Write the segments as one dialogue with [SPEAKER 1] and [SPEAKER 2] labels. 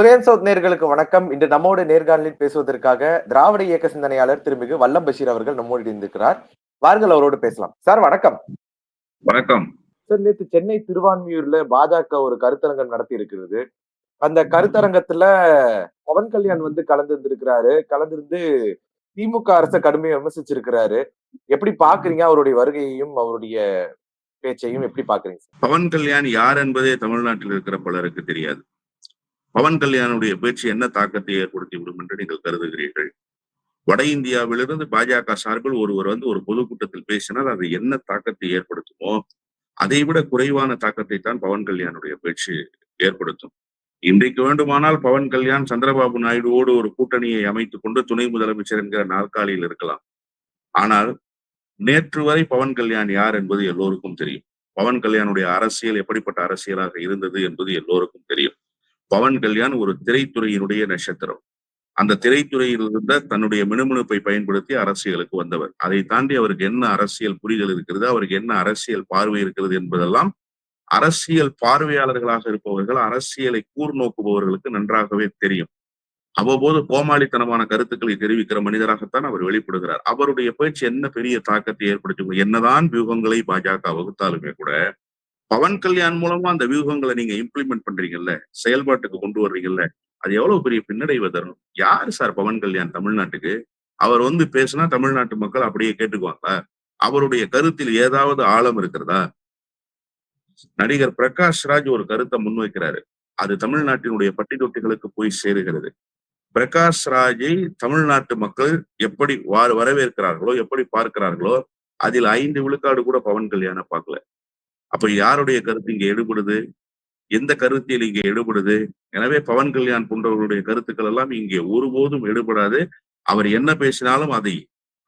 [SPEAKER 1] Udayan south நேர்களுக்கு வணக்கம். இன்று நம்மோடு நேர்காணலில் பேசுவதற்காக திராவிட இயக்க சிந்தனையாளர் திருமிகு வல்லம் பஷீர் அவர்கள் நம்மோடு இணைந்திருக்கிறார். வாருங்கள் அவரோடு பேசலாம். சார் வணக்கம்.
[SPEAKER 2] வணக்கம்.
[SPEAKER 1] சார் நேத்து சென்னை திருவான்மியூர்ல பாஜக ஒரு கருத்தரங்கம் நடத்தி இருக்கிறது. அந்த கருத்தரங்கத்துல பவன் கல்யாண் வந்து கலந்திருந்திருக்கிறாரு. கலந்திருந்து திமுக அரச கடுமையா விமர்சிச்சிருக்கிறாரு. எப்படி பார்க்குறீங்க அவருடைய வருகையையும், அவருடைய பேச்சையும் எப்படி பார்க்குறீங்க?
[SPEAKER 2] பவன் கல்யாண் யார் என்பதே தமிழ்நாட்டில் இருக்கிற பலருக்கு தெரியாது. பவன் கல்யாணுடைய பேச்சு என்ன தாக்கத்தை ஏற்படுத்திவிடும் என்று நீங்கள் கருதுகிறீர்கள்? வட இந்தியாவிலிருந்து பாஜக சார்பில் ஒருவர் வந்து ஒரு பொதுக்கூட்டத்தில் பேசினால் அது என்ன தாக்கத்தை ஏற்படுத்துமோ அதை விட குறைவான தாக்கத்தை தான் பவன் கல்யாணுடைய பேச்சு ஏற்படுத்தும். இன்றைக்கு வேண்டுமானால் பவன் கல்யாண் சந்திரபாபு நாயுடுவோடு ஒரு கூட்டணியை அமைத்துக் கொண்டு துணை முதலமைச்சர் என்கிற நாற்காலியில் இருக்கலாம். ஆனால் நேற்று வரை பவன் கல்யாண் யார் என்பது எல்லோருக்கும் தெரியும். பவன் கல்யாணுடைய அரசியல் எப்படிப்பட்ட அரசியலாக இருந்தது என்பது எல்லோருக்கும் தெரியும். பவன் கல்யாண் ஒரு திரைத்துறையினுடைய நட்சத்திரம். அந்த திரைத்துறையில் இருந்த தன்னுடைய மினுமினுப்பை பயன்படுத்தி அரசியலுக்கு வந்தவர். அதை தாண்டி அவருக்கு என்ன அரசியல் புரிதல் இருக்கிறது, அவருக்கு என்ன அரசியல் பார்வை இருக்கிறது என்பதெல்லாம் அரசியல் பார்வையாளர்களாக இருப்பவர்கள், அரசியலை கூர்நோக்குபவர்களுக்கு நன்றாகவே தெரியும். அவ்வப்போது கோமாளித்தனமான கருத்துக்களை தெரிவிக்கிற மனிதராகத்தான் அவர் வெளிப்படுகிறார். அவருடைய பேச்சு என்ன பெரிய தாக்கத்தை ஏற்படுத்தும்? என்னதான் வியூகங்களை பாஜக வகுத்தாலுமே கூட பவன் கல்யாண் மூலமா அந்த வியூகங்களை நீங்க இம்ப்ளிமெண்ட் பண்றீங்கல்ல, செயல்பாட்டுக்கு கொண்டு வர்றீங்கல்ல, அது எவ்வளவு பெரிய பின்னடைவை தரும். யாரு சார் பவன் கல்யாண் தமிழ்நாட்டுக்கு? அவர் வந்து பேசினா தமிழ்நாட்டு மக்கள் அப்படியே கேட்டுக்குவாங்களா? அவருடைய கருத்தில் ஏதாவது ஆழம் இருக்கிறதா? நடிகர் பிரகாஷ் ராஜ் ஒரு கருத்தை முன்வைக்கிறாரு. அது தமிழ்நாட்டினுடைய பட்டி தொட்டிகளுக்கு போய் சேருகிறது. பிரகாஷ் ராஜை தமிழ்நாட்டு மக்கள் எப்படி வரவேற்கிறார்களோ, எப்படி பார்க்கிறார்களோ, அதில் 5 விழுக்காடு கூட பவன் கல்யாண பார்க்கல. அப்ப யாருடைய கருத்து இங்க எடுபடுது? எந்த கருத்தியல் இங்கே எடுபடுது? எனவே பவன் கல்யாண் போன்றவர்களுடைய கருத்துக்கள் எல்லாம் இங்கே ஒருபோதும் எடுபடாது. அவர் என்ன பேசினாலும் அதை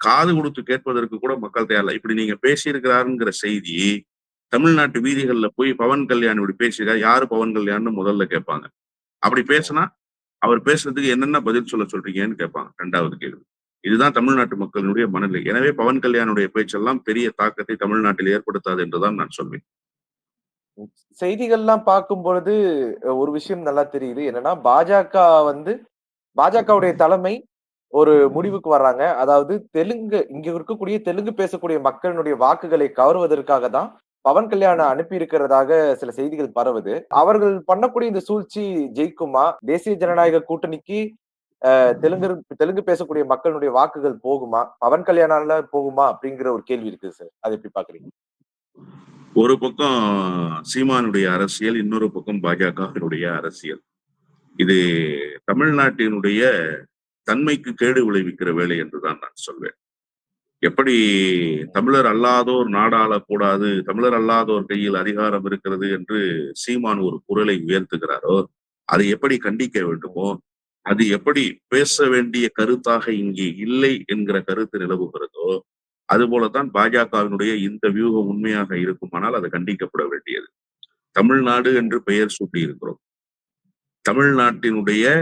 [SPEAKER 2] காது கொடுத்து கேட்பதற்கு கூட மக்கள் தயாரில்லை. இப்படி நீங்க பேசியிருக்கிறாருங்கிற செய்தி தமிழ்நாட்டு வீதிகள்ல போய் பவன் கல்யாண் இப்படி பேசியிருக்காரு, யாரு பவன் கல்யாண்னு முதல்ல கேட்பாங்க. அப்படி பேசினா அவர் பேசுறதுக்கு என்னென்ன பதில் சொல்றீங்கன்னு கேட்பாங்க. 2வது கேள்வி. இதுதான் தமிழ்நாட்டு மக்களினுடைய மனநிலை. எனவே பவன் கல்யாணுடைய பேச்செல்லாம் பெரிய தாக்கத்தை தமிழ்நாட்டில் ஏற்படுத்தாது என்றுதான் நான் சொல்வேன்.
[SPEAKER 1] செய்திகள்லாம் பார்க்கும் பொழுது ஒரு விஷயம் நல்லா தெரியுது. என்னன்னா பாஜகவுடைய தலைமை ஒரு முடிவுக்கு வர்றாங்க. அதாவது இங்க இருக்கக்கூடிய தெலுங்கு பேசக்கூடிய மக்களினுடைய வாக்குகளை கவருவதற்காக தான் பவன் கல்யாண அனுப்பி இருக்கிறதாக சில செய்திகள் பரவுது. அவர்கள் பண்ணக்கூடிய இந்த சூழ்ச்சி ஜெயிக்குமா? தேசிய ஜனநாயக கூட்டணிக்கு தெலுங்கு பேசக்கூடிய மக்களுடைய வாக்குகள் போகுமா? பவன் கல்யாணால போகுமா? அப்படிங்கிற ஒரு கேள்வி இருக்கு சார். அதை எப்படி பாக்குறீங்க?
[SPEAKER 2] ஒரு பக்கம் சீமானுடைய அரசியல், இன்னொரு பக்கம் பாஜகவினுடைய அரசியல். இது தமிழ்நாட்டினுடைய தன்மைக்கு கேடு விளைவிக்கிற வேலை என்றுதான் நான் சொல்வேன். எப்படி தமிழர் அல்லாதோர் நாடாளக்கூடாது, தமிழர் அல்லாதோர் கையில் அதிகாரம் இருக்கிறது என்று சீமான் ஒரு குரலை உயர்த்துகிறாரோ, அதை எப்படி கண்டிக்க வேண்டுமோ, அது எப்படி பேச வேண்டிய கருத்தாக இங்கே இல்லை என்கிற கருத்து நிலவுகிறதோ, அதுபோலதான் பாஜகவினுடைய இந்த வியூகம் உண்மையாக இருக்குமானால் அது கண்டிக்கப்பட வேண்டியது. தமிழ்நாடு என்று பெயர் சூட்டி இருக்கிறோம். தமிழ்நாட்டினுடைய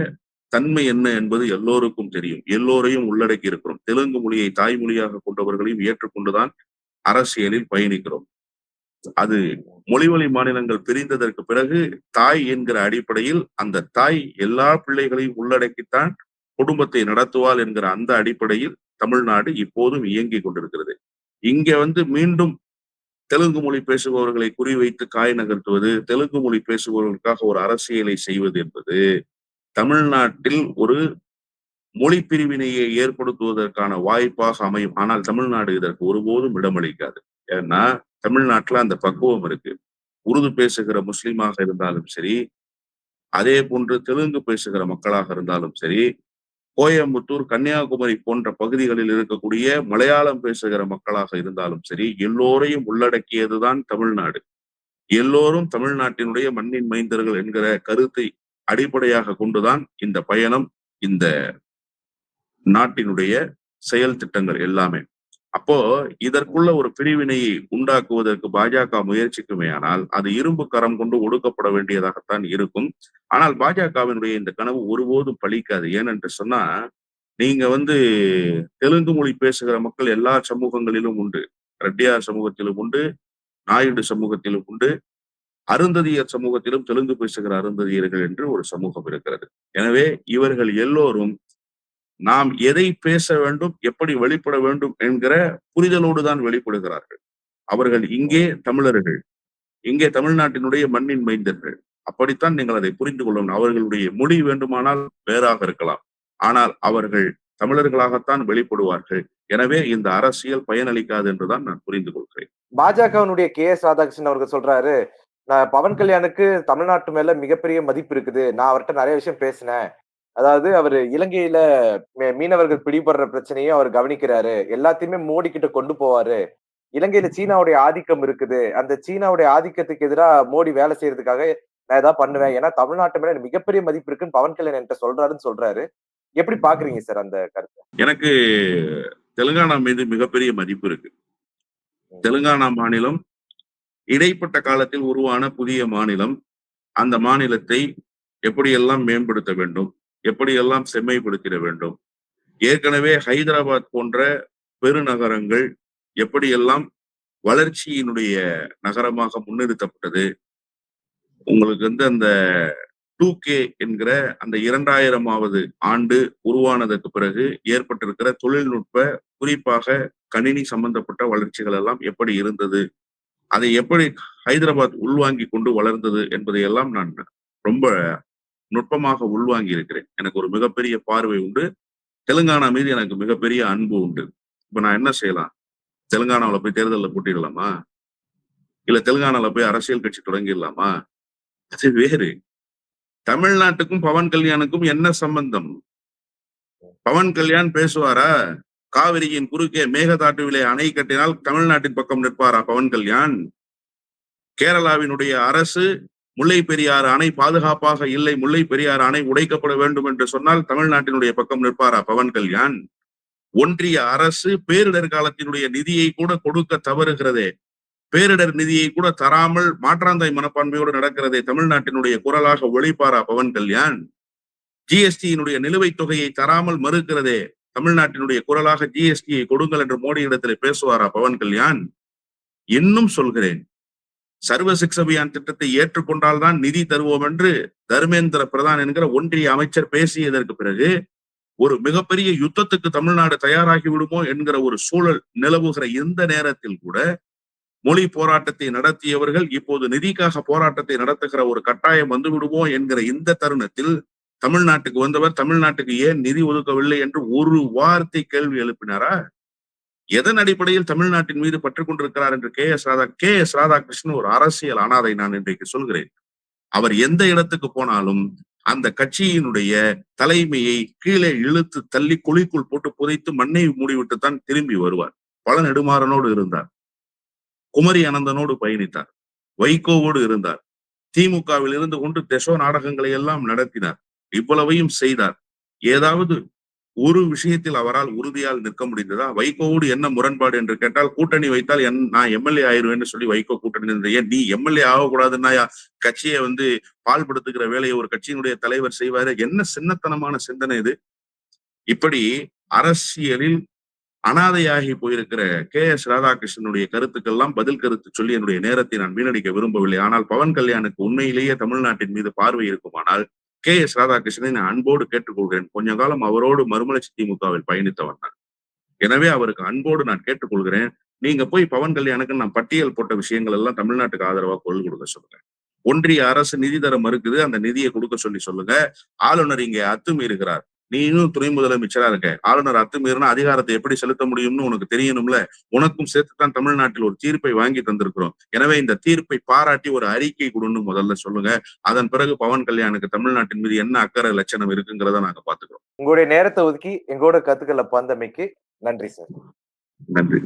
[SPEAKER 2] தன்மை என்ன என்பது எல்லோருக்கும் தெரியும். எல்லோரையும் உள்ளடக்கி இருக்கிறோம். தெலுங்கு மொழியை தாய்மொழியாக கொண்டவர்களையும் ஏற்றுக்கொண்டுதான் அரசியலில் பயணிக்கிறோம். அது மொழிவழி மாநிலங்கள் பிரிந்ததற்கு பிறகு தாய் என்கிற அடிப்படையில் அந்த தாய் எல்லா பிள்ளைகளையும் உள்ளடக்கித்தான் குடும்பத்தை நடத்துவாள் என்கிற அந்த அடிப்படையில் தமிழ்நாடு இப்போதும் இயங்கிக் கொண்டிருக்கிறது. இங்க வந்து மீண்டும் தெலுங்கு மொழி பேசுபவர்களை குறிவைத்து காய் நகர்த்துவது, தெலுங்கு மொழி பேசுபவர்களுக்காக ஒரு அரசியலை செய்வது என்பது தமிழ்நாட்டில் ஒரு மொழி பிரிவினையை ஏற்படுத்துவதற்கான வாய்ப்பாக அமையும். ஆனால் தமிழ்நாடு இதற்கு ஒருபோதும் இடமளிக்காது. ஏன்னா தமிழ்நாட்டுல அந்த பக்குவம் இருக்கு. உருது பேசுகிற முஸ்லிமாக இருந்தாலும் சரி, அதே போன்று தெலுங்கு பேசுகிற மக்களாக இருந்தாலும் சரி, கோயம்புத்தூர், கன்னியாகுமரி போன்ற பகுதிகளில் இருக்கக்கூடிய மலையாளம் பேசுகிற மக்களாக இருந்தாலும் சரி, எல்லோரையும் உள்ளடக்கியதுதான் தமிழ்நாடு. எல்லோரும் தமிழ்நாட்டினுடைய மண்ணின் மைந்தர்கள் என்கிற கருத்தை அடிப்படையாக கொண்டுதான் இந்த பயணம், இந்த நாட்டினுடைய செயல் திட்டங்கள் எல்லாமே. அப்போ இதற்குள்ள ஒரு பிரிவினையை உண்டாக்குவதற்கு பாஜக முயற்சிக்குமேயானால் அது இரும்பு கரம் கொண்டு ஒடுக்கப்பட வேண்டியதாகத்தான் இருக்கும். ஆனால் பாஜகவினுடைய இந்த கனவு ஒருபோதும் பலிக்காது. ஏனென்று சொன்னா, நீங்க வந்து தெலுங்கு மொழி பேசுகிற மக்கள் எல்லா சமூகங்களிலும் உண்டு. ரெட்டியார் சமூகத்திலும் உண்டு, நாயுடு சமூகத்திலும் உண்டு, அருந்ததியர் சமூகத்திலும் தெலுங்கு பேசுகிற அருந்ததியர்கள் என்று ஒரு சமூகம் இருக்கிறது. எனவே இவர்கள் எல்லோரும் நாம் எதை பேச வேண்டும், எப்படி வெளிப்பட வேண்டும் என்கிற புரிதலோடு தான் வெளிப்படுகிறார்கள். அவர்கள் இங்கே தமிழர்கள், இங்கே தமிழ்நாட்டினுடைய மண்ணின் மைந்தர்கள். அப்படித்தான் நீங்கள் அதை புரிந்து கொள்ளணும். அவர்களுடைய மொழி வேண்டுமானால் வேறாக இருக்கலாம். ஆனால் அவர்கள் தமிழர்களாகத்தான் வெளிப்படுவார்கள். எனவே இந்த அரசியல் பயனளிக்காது என்றுதான் நான் புரிந்து கொள்கிறேன்.
[SPEAKER 1] பாஜகவினுடைய ராதாகிருஷ்ணன் அவர்கள் சொல்றாரு, நான் பவன் கல்யாணுக்கு தமிழ்நாட்டு மேல மிகப்பெரிய மதிப்பு இருக்குது. நான் அவர்ட்ட நெறைய விஷயம் பேசினேன். அதாவது அவரு இலங்கையில மீனவர்கள் பிடிபடுற பிரச்சனையும் அவர் கவனிக்கிறாரு. எல்லாத்தையுமே மோடி கிட்ட கொண்டு போவாரு. இலங்கையில சீனாவுடைய ஆதிக்கம் இருக்குது. அந்த சீனாவுடைய ஆதிக்கத்துக்கு எதிரா மோடி வேலை செய்யறதுக்காக நான் ஏதாவது பண்ணுவேன். ஏன்னா தமிழ்நாட்டு மேல எனக்கு மிகப்பெரிய மதிப்பு இருக்குன்னு பவன் கல்யாண் என்கிட்ட சொல்றாருன்னு சொல்றாரு. எப்படி பார்க்குறீங்க சார் அந்த கருத்த?
[SPEAKER 2] எனக்கு தெலுங்கானா மீது மிகப்பெரிய மதிப்பு இருக்கு. தெலுங்கானா மாநிலம் இடைப்பட்ட காலத்தில் உருவான புதிய மாநிலம். அந்த மாநிலத்தை எப்படியெல்லாம் மேம்படுத்த வேண்டும், எப்படியெல்லாம் செம்மைப்படுத்திட வேண்டும். ஏற்கனவே ஹைதராபாத் போன்ற பெருநகரங்கள் எப்படியெல்லாம் வளர்ச்சியினுடைய நகரமாக முன்னிறுத்தப்பட்டது. உங்களுக்கு அந்த 2K என்கிற அந்த 2000வது ஆண்டு உருவானதற்கு பிறகு ஏற்பட்டிருக்கிற தொழில்நுட்ப, குறிப்பாக கணினி சம்பந்தப்பட்ட வளர்ச்சிகள் எல்லாம் எப்படி இருந்தது, அதை எப்படி ஹைதராபாத் உள்வாங்கி கொண்டு வளர்ந்தது என்பதையெல்லாம் நான் ரொம்ப நுட்பமாக உள்வாங்கி இருக்கிறேன். எனக்கு ஒரு மிகப்பெரிய பார்வை உண்டு. தெலுங்கானா மீது எனக்கு மிகப்பெரிய அன்பு உண்டு. இப்ப நான் என்ன செய்யலாம்? தெலுங்கானாவில போய் தேர்தலில் போட்டிடலாமா? இல்ல தெலுங்கானால போய் அரசியல் கட்சி தொடங்கிடலாமா? அது வேறு. தமிழ்நாட்டுக்கும் பவன் கல்யாணுக்கும் என்ன சம்பந்தம்? பவன் கல்யாண் பேசுவாரா? காவிரியின் குறுக்கே மேகதாட்டுவிலே அணை கட்டினால் தமிழ்நாட்டின் பக்கம் நிற்பாரா பவன் கல்யாண்? கேரளாவினுடைய அரசு முல்லை பெரியாறு அணை பாதுகாப்பாக இல்லை, முல்லை பெரியாறு அணை உடைக்கப்பட வேண்டும் என்று சொன்னால் தமிழ்நாட்டினுடைய பக்கம் நிற்பாரா பவன் கல்யாண்? ஒன்றிய அரசு பேரிடர் காலத்தினுடைய நிதியை கூட கொடுக்க தவறுகிறதே, பேரிடர் நிதியை கூட தராமல் மாற்றாந்தாய் மனப்பான்மையோடு நடக்கிறதே, தமிழ்நாட்டினுடைய குரலாக ஒழிப்பாரா பவன் கல்யாண்? ஜிஎஸ்டியினுடைய நிலுவைத் தொகையை தராமல் மறுக்கிறதே, தமிழ்நாட்டினுடைய குரலாக ஜிஎஸ்டியை கொடுங்கள் என்று மோடி இடத்திலே பேசுவாரா பவன் கல்யாண்? இன்னும் சொல்கிறேன், சர்வ சிக்ஷ அபியான் திட்டத்தை ஏற்றுக்கொண்டால்தான் நிதி தருவோம் என்று தர்மேந்திர பிரதான் என்கிற ஒன்றிய அமைச்சர் பேசியதற்கு பிறகு ஒரு மிகப்பெரிய யுத்தத்துக்கு தமிழ்நாடு தயாராகி விடுமோ என்கிற ஒரு சூழல் நிலவுகிற இந்த நேரத்தில் கூட மொழி போராட்டத்தை நடத்தியவர்கள் இப்போது நிதிக்காக போராட்டத்தை நடத்துகிற ஒரு கட்டாயம் வந்து விடுமோ என்கிற இந்த தருணத்தில் தமிழ்நாட்டுக்கு வந்தவர் தமிழ்நாட்டுக்கு ஏன் நிதி ஒதுக்கவில்லை என்று ஒரு வார்த்தை கேள்வி எழுப்பினாரா? எதன் அடிப்படையில் தமிழ்நாட்டின் மீது பற்றுக் கொண்டிருக்கிறார் என்று கே எஸ் ராதாகிருஷ்ணன் ஒரு அரசியல் அனாதை நான் இன்றைக்கு சொல்கிறேன். அவர் எந்த இடத்துக்கு போனாலும் அந்த கட்சியினுடைய தலைமையை கீழே இழுத்து தள்ளி குழிக்குள் போட்டு புதைத்து மண்ணை மூடிவிட்டுத்தான் திரும்பி வருவார். பல நெடுமாறனோடு இருந்தார், குமரி அனந்தனோடு பயணித்தார், வைகோவோடு இருந்தார், திமுகவில் இருந்து கொண்டு தெசோ நாடகங்களை எல்லாம் நடத்தினார், இவ்வளவையும் செய்தார். ஏதாவது ஒரு விஷயத்தில் அவரால் உறுதியால் நிற்க முடிந்ததா? வைகோவோடு என்ன முரண்பாடு என்று கேட்டால், கூட்டணி வைத்தால் நான் எம்எல்ஏ ஆயிருவேன்னு சொல்லி வைகோ கூட்டணி இருந்த. ஏன் நீ எம்எல்ஏ ஆகக்கூடாதுன்னா கட்சியை பால்படுத்துகிற வேலையை ஒரு கட்சியினுடைய தலைவர் செய்வாரு? என்ன சின்னத்தனமான சிந்தனை இது? இப்படி அரசியலில் அனாதையாகி போயிருக்கிற கே எஸ் ராதாகிருஷ்ணனுடைய கருத்துக்கெல்லாம் பதில் கருத்து சொல்லி என்னுடைய நேரத்தை நான் வீணடிக்க விரும்பவில்லை. ஆனால் பவன் கல்யாணுக்கு உண்மையிலேயே தமிழ்நாட்டின் மீது பார்வை இருக்குமானால் கே எஸ் ராதாகிருஷ்ணனை நான் அன்போடு கேட்டுக்கொள்கிறேன். கொஞ்ச காலம் அவரோடு மறுமலர்ச்சி திமுகவில் பயணித்தவன் நான். எனவே அவருக்கு அன்போடு நான் கேட்டுக்கொள்கிறேன், நீங்க போய் பவன் கல்யாணுக்கு நான் பட்டியல் போட்ட விஷயங்கள் எல்லாம் தமிழ்நாட்டுக்கு ஆதரவா குரல் கொடுக்க சொல்லுங்க. ஒன்றிய அரசு நிதி தர மறுக்குது, அந்த நிதியை கொடுக்க சொல்லி சொல்லுங்க. ஆளுநர் இங்கே அத்துமீறுகிறார், நீ இன்னும் துணை முதலமைச்சரா இருக்க, ஆளுநர் அத்துமீறினா அதிகாரத்தை எப்படி செலுத்த முடியும்னு உனக்கு தெரியணும்ல. உனக்கும் சேர்த்துத்தான் தமிழ்நாட்டில் ஒரு தீர்ப்பை வாங்கி தந்திருக்கிறோம். எனவே இந்த தீர்ப்பை பாராட்டி ஒரு அறிக்கை கொடுன்னு முதல்ல சொல்லுங்க. அதன் பிறகு பவன் கல்யாணுக்கு தமிழ்நாட்டின் மீது என்ன அக்கறை லட்சணம் இருக்குங்கிறத நாங்க பாத்துக்கிறோம்.
[SPEAKER 1] உங்களுடைய நேரத்தை ஒதுக்கி எங்களோட கருத்துக்களை பந்தமைக்கு நன்றி சார்.
[SPEAKER 2] நன்றி.